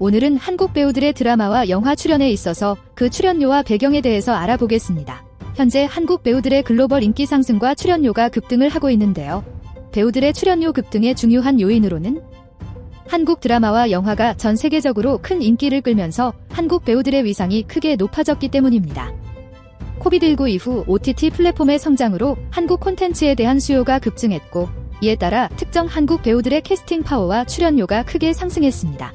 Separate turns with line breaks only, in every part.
오늘은 한국 배우들의 드라마와 영화 출연에 있어서 그 출연료와 배경에 대해서 알아보겠습니다. 현재 한국 배우들의 글로벌 인기 상승과 출연료가 급등을 하고 있는데요. 배우들의 출연료 급등의 중요한 요인으로는 한국 드라마와 영화가 전 세계적으로 큰 인기를 끌면서 한국 배우들의 위상이 크게 높아졌기 때문입니다. 코비드19 이후 OTT 플랫폼의 성장으로 한국 콘텐츠에 대한 수요가 급증했고, 이에 따라 특정 한국 배우들의 캐스팅 파워와 출연료가 크게 상승했습니다.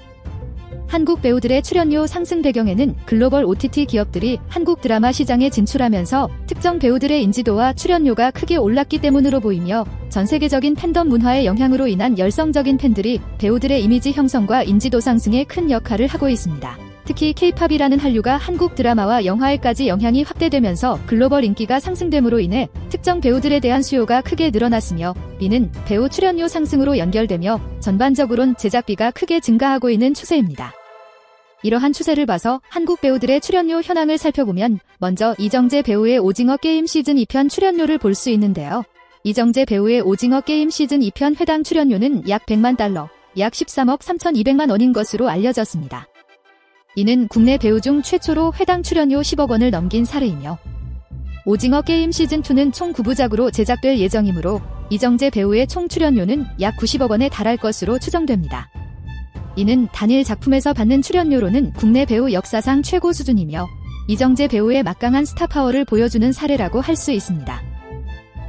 한국 배우들의 출연료 상승 배경에는 글로벌 OTT 기업들이 한국 드라마 시장에 진출하면서 특정 배우들의 인지도와 출연료가 크게 올랐기 때문으로 보이며, 전 세계적인 팬덤 문화의 영향으로 인한 열성적인 팬들이 배우들의 이미지 형성과 인지도 상승에 큰 역할을 하고 있습니다. 특히 K-팝이라는 한류가 한국 드라마와 영화에까지 영향이 확대되면서 글로벌 인기가 상승됨으로 인해 특정 배우들에 대한 수요가 크게 늘어났으며, 이는 배우 출연료 상승으로 연결되며 전반적으로는 제작비가 크게 증가하고 있는 추세입니다. 이러한 추세를 봐서 한국 배우들의 출연료 현황을 살펴보면, 먼저 이정재 배우의 오징어 게임 시즌 2편 출연료를 볼 수 있는데요. 이정재 배우의 오징어 게임 시즌 2편 회당 출연료는 약 100만 달러, 약 13억 3,200만 원인 것으로 알려졌습니다. 이는 국내 배우 중 최초로 회당 출연료 10억 원을 넘긴 사례이며, 오징어 게임 시즌2는 총 9부작으로 제작될 예정이므로 이정재 배우의 총 출연료는 약 90억 원에 달할 것으로 추정됩니다. 이는 단일 작품에서 받는 출연료로는 국내 배우 역사상 최고 수준이며, 이정재 배우의 막강한 스타 파워를 보여주는 사례라고 할 수 있습니다.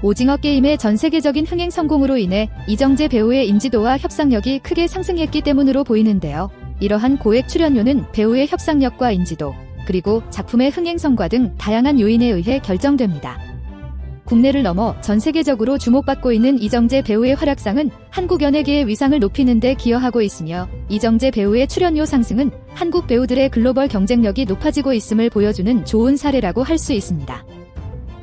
오징어 게임의 전 세계적인 흥행 성공으로 인해 이정재 배우의 인지도와 협상력이 크게 상승했기 때문으로 보이는데요. 이러한 고액 출연료는 배우의 협상력과 인지도, 그리고 작품의 흥행성과 등 다양한 요인에 의해 결정됩니다. 국내를 넘어 전 세계적으로 주목받고 있는 이정재 배우의 활약상은 한국 연예계의 위상을 높이는 데 기여하고 있으며, 이정재 배우의 출연료 상승은 한국 배우들의 글로벌 경쟁력이 높아지고 있음을 보여주는 좋은 사례라고 할 수 있습니다.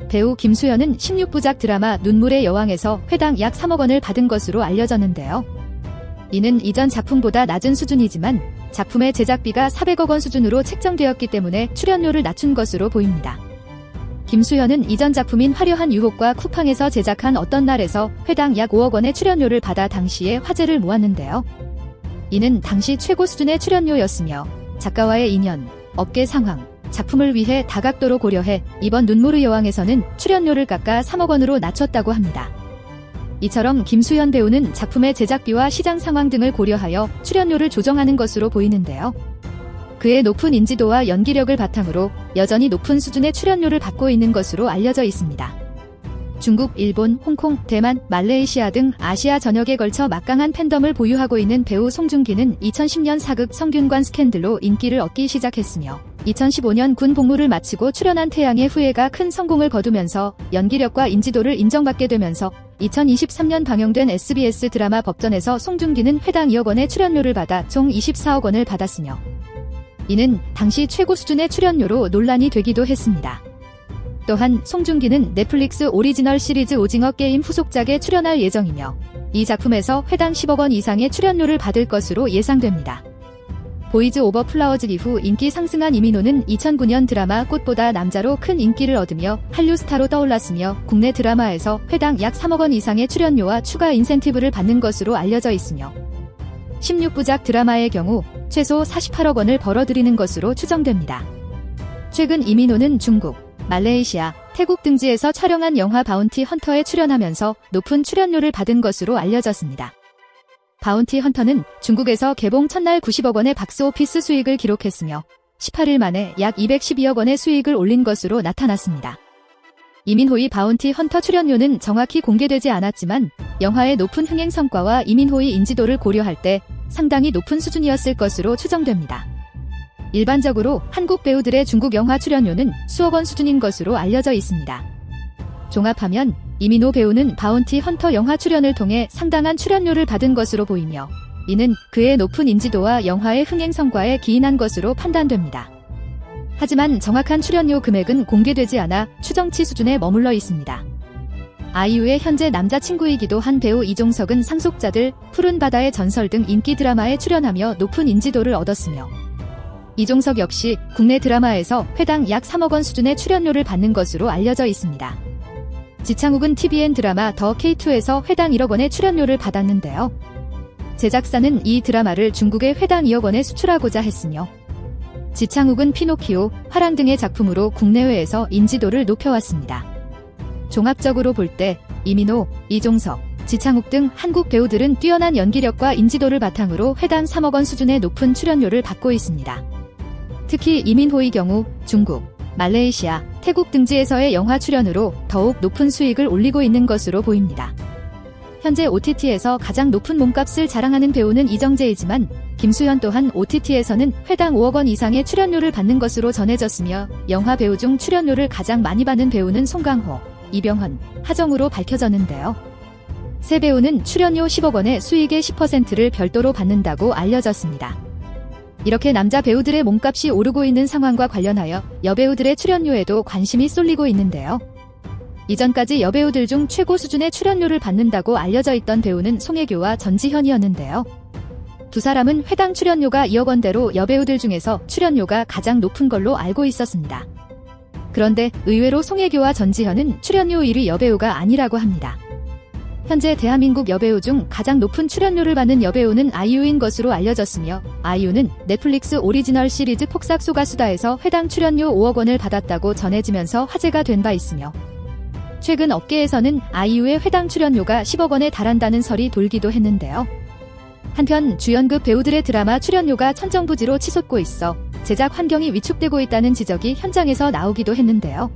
배우 김수현은 16부작 드라마 눈물의 여왕에서 회당 약 3억 원을 받은 것으로 알려졌는데요. 이는 이전 작품보다 낮은 수준이지만 작품의 제작비가 400억 원 수준으로 책정되었기 때문에 출연료를 낮춘 것으로 보입니다. 김수현은 이전 작품인 화려한 유혹과 쿠팡에서 제작한 어떤 날에서 회당 약 5억 원의 출연료를 받아 당시에 화제를 모았는데요. 이는 당시 최고 수준의 출연료였으며, 작가와의 인연, 업계 상황, 작품을 위해 다각도로 고려해 이번 눈물의 여왕에서는 출연료를 깎아 3억 원으로 낮췄다고 합니다. 이처럼 김수현 배우는 작품의 제작비와 시장 상황 등을 고려하여 출연료를 조정하는 것으로 보이는데요. 그의 높은 인지도와 연기력을 바탕으로 여전히 높은 수준의 출연료를 받고 있는 것으로 알려져 있습니다. 중국, 일본, 홍콩, 대만, 말레이시아 등 아시아 전역에 걸쳐 막강한 팬덤을 보유하고 있는 배우 송중기는 2010년 사극 성균관 스캔들로 인기를 얻기 시작했으며, 2015년 군 복무를 마치고 출연한 태양의 후예가 큰 성공을 거두면서 연기력과 인지도를 인정받게 되면서 2023년 방영된 SBS 드라마 법전에서 송중기는 회당 2억 원의 출연료를 받아 총 24억 원을 받았으며, 이는 당시 최고 수준의 출연료로 논란이 되기도 했습니다. 또한 송중기는 넷플릭스 오리지널 시리즈 오징어 게임 후속작에 출연할 예정이며, 이 작품에서 회당 10억 원 이상의 출연료를 받을 것으로 예상됩니다. 보이즈 오버 플라워즈 이후 인기 상승한 이민호는 2009년 드라마 꽃보다 남자로 큰 인기를 얻으며 한류 스타로 떠올랐으며, 국내 드라마에서 회당 약 3억 원 이상의 출연료와 추가 인센티브를 받는 것으로 알려져 있으며, 16부작 드라마의 경우 최소 48억 원을 벌어들이는 것으로 추정됩니다. 최근 이민호는 중국, 말레이시아, 태국 등지에서 촬영한 영화 바운티 헌터에 출연하면서 높은 출연료를 받은 것으로 알려졌습니다. 바운티 헌터는 중국에서 개봉 첫날 90억 원의 박스오피스 수익을 기록했으며 18일 만에 약 212억 원의 수익을 올린 것으로 나타났습니다. 이민호의 바운티 헌터 출연료는 정확히 공개되지 않았지만 영화의 높은 흥행 성과와 이민호의 인지도를 고려할 때 상당히 높은 수준이었을 것으로 추정됩니다. 일반적으로 한국 배우들의 중국 영화 출연료는 수억 원 수준인 것으로 알려져 있습니다. 종합하면 이민호 배우는 바운티 헌터 영화 출연을 통해 상당한 출연료를 받은 것으로 보이며, 이는 그의 높은 인지도와 영화의 흥행 성과에 기인한 것으로 판단됩니다. 하지만 정확한 출연료 금액은 공개되지 않아 추정치 수준에 머물러 있습니다. 아이유의 현재 남자친구이기도 한 배우 이종석은 상속자들, 푸른 바다의 전설 등 인기 드라마에 출연하며 높은 인지도를 얻었으며, 이종석 역시 국내 드라마에서 회당 약 3억 원 수준의 출연료를 받는 것으로 알려져 있습니다. 지창욱은 TVN 드라마 더 K2에서 회당 1억 원의 출연료를 받았는데요. 제작사는 이 드라마를 중국에 회당 2억 원에 수출하고자 했으며 지창욱은 피노키오, 화랑 등의 작품으로 국내외에서 인지도를 높여왔습니다. 종합적으로 볼 때 이민호, 이종석, 지창욱 등 한국 배우들은 뛰어난 연기력과 인지도를 바탕으로 회당 3억 원 수준의 높은 출연료를 받고 있습니다. 특히 이민호의 경우 중국, 말레이시아, 태국 등지에서의 영화 출연으로 더욱 높은 수익을 올리고 있는 것으로 보입니다. 현재 OTT에서 가장 높은 몸값을 자랑하는 배우는 이정재이지만 김수현 또한 OTT에서는 회당 5억 원 이상의 출연료를 받는 것으로 전해졌으며 영화 배우 중 출연료를 가장 많이 받는 배우는 송강호, 이병헌, 하정우로 밝혀졌는데요. 세 배우는 출연료 10억 원의 수익의 10%를 별도로 받는다고 알려졌습니다. 이렇게 남자 배우들의 몸값이 오르고 있는 상황과 관련하여 여배우들의 출연료에도 관심이 쏠리고 있는데요. 이전까지 여배우들 중 최고 수준의 출연료를 받는다고 알려져 있던 배우는 송혜교와 전지현이었는데요. 두 사람은 회당 출연료가 2억 원대로 여배우들 중에서 출연료가 가장 높은 걸로 알고 있었습니다. 그런데 의외로 송혜교와 전지현은 출연료 1위 여배우가 아니라고 합니다. 현재 대한민국 여배우 중 가장 높은 출연료를 받는 여배우는 아이유인 것으로 알려졌으며 아이유는 넷플릭스 오리지널 시리즈 폭삭 소가수다에서 회당 출연료 5억 원을 받았다고 전해지면서 화제가 된 바 있으며 최근 업계에서는 아이유의 회당 출연료가 10억 원에 달한다는 설이 돌기도 했는데요. 한편 주연급 배우들의 드라마 출연료가 천정부지로 치솟고 있어 제작 환경이 위축되고 있다는 지적이 현장에서 나오기도 했는데요.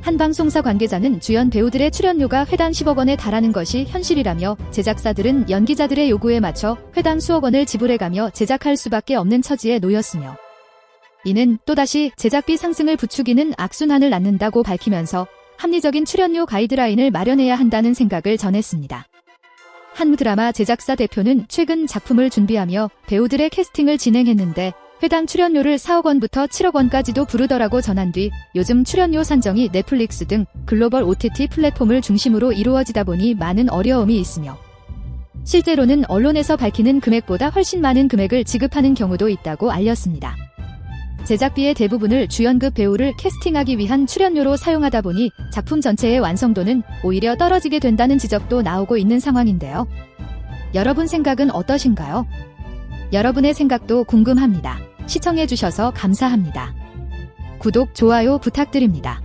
한 방송사 관계자는 주연 배우들의 출연료가 회당 10억 원에 달하는 것이 현실이라며 제작사들은 연기자들의 요구에 맞춰 회당 수억 원을 지불해가며 제작할 수밖에 없는 처지에 놓였으며 이는 또다시 제작비 상승을 부추기는 악순환을 낳는다고 밝히면서 합리적인 출연료 가이드라인을 마련해야 한다는 생각을 전했습니다. 한 드라마 제작사 대표는 최근 작품을 준비하며 배우들의 캐스팅을 진행했는데 회당 출연료를 4억 원부터 7억 원까지도 부르더라고 전한 뒤 요즘 출연료 산정이 넷플릭스 등 글로벌 OTT 플랫폼을 중심으로 이루어지다 보니 많은 어려움이 있으며 실제로는 언론에서 밝히는 금액보다 훨씬 많은 금액을 지급하는 경우도 있다고 알렸습니다. 제작비의 대부분을 주연급 배우를 캐스팅하기 위한 출연료로 사용하다 보니 작품 전체의 완성도는 오히려 떨어지게 된다는 지적도 나오고 있는 상황인데요. 여러분 생각은 어떠신가요? 여러분의 생각도 궁금합니다. 시청해주셔서 감사합니다. 구독, 좋아요 부탁드립니다.